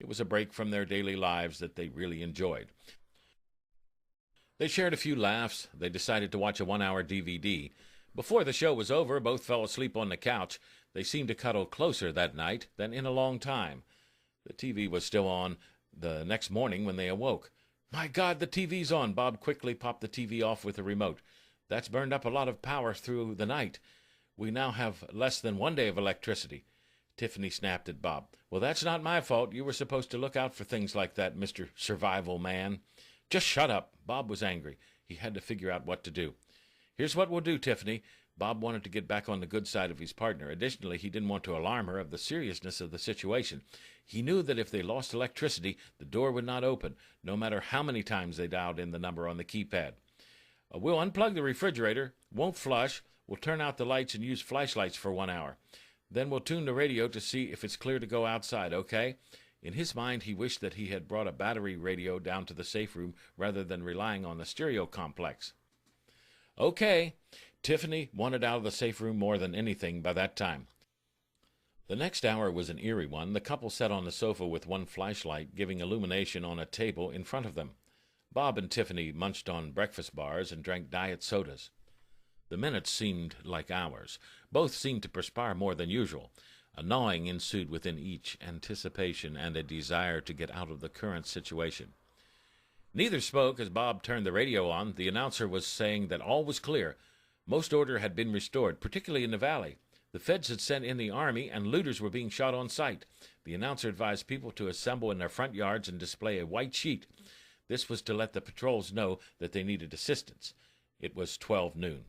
It was a break from their daily lives that they really enjoyed. They shared a few laughs. They decided to watch a 1-hour DVD. Before the show was over, both fell asleep on the couch. They seemed to cuddle closer that night than in a long time. The TV was still on the next morning when they awoke. "My God, the TV's on!" Bob quickly popped the TV off with the remote. "That's burned up a lot of power through the night. We now have less than 1 day of electricity." Tiffany snapped at Bob. "Well, that's not my fault. You were supposed to look out for things like that, Mr. Survival Man." "Just shut up." Bob was angry. He had to figure out what to do. "Here's what we'll do, Tiffany." Bob wanted to get back on the good side of his partner. Additionally, he didn't want to alarm her of the seriousness of the situation. He knew that if they lost electricity, the door would not open, no matter how many times they dialed in the number on the keypad. "We'll unplug the refrigerator, won't flush, we'll turn out the lights and use flashlights for 1 hour. Then we'll tune the radio to see if it's clear to go outside, okay?" In his mind, he wished that he had brought a battery radio down to the safe room rather than relying on the stereo complex. "Okay." Tiffany wanted out of the safe room more than anything by that time. The next hour was an eerie one. The couple sat on the sofa with one flashlight giving illumination on a table in front of them. Bob and Tiffany munched on breakfast bars and drank diet sodas. The minutes seemed like hours. Both seemed to perspire more than usual. A gnawing ensued within each, anticipation and a desire to get out of the current situation. Neither spoke as Bob turned the radio on. The announcer was saying that all was clear. Most order had been restored, particularly in the valley. The feds had sent in the army, and looters were being shot on sight. The announcer advised people to assemble in their front yards and display a white sheet. This was to let the patrols know that they needed assistance. It was 12 noon.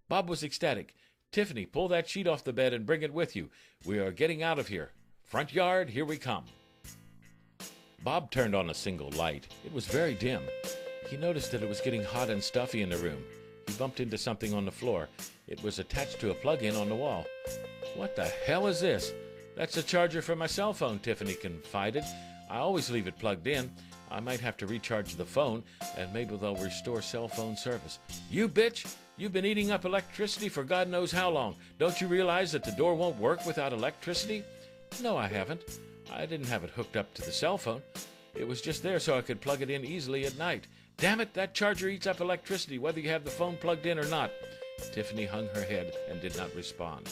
Bob was ecstatic. "Tiffany, pull that sheet off the bed and bring it with you. We are getting out of here. Front yard, here we come." Bob turned on a single light. It was very dim. He noticed that it was getting hot and stuffy in the room. He bumped into something on the floor. It was attached to a plug-in on the wall. "What the hell is this?" "That's a charger for my cell phone," Tiffany confided. "I always leave it plugged in. I might have to recharge the phone, and maybe they'll restore cell phone service." "You bitch! You've been eating up electricity for God knows how long. Don't you realize that the door won't work without electricity?" "No, I haven't. I didn't have it hooked up to the cell phone. It was just there so I could plug it in easily at night." "Damn it, that charger eats up electricity whether you have the phone plugged in or not." Tiffany hung her head and did not respond.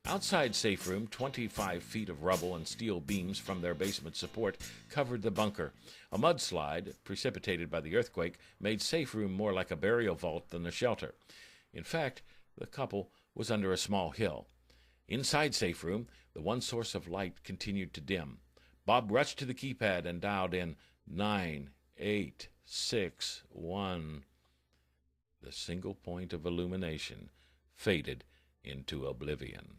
Outside safe room, 25 feet of rubble and steel beams from their basement support covered the bunker. A mudslide, precipitated by the earthquake, made safe room more like a burial vault than a shelter. In fact, the couple was under a small hill. Inside safe room, the one source of light continued to dim. Bob rushed to the keypad and dialed in 9861. The single point of illumination faded into oblivion.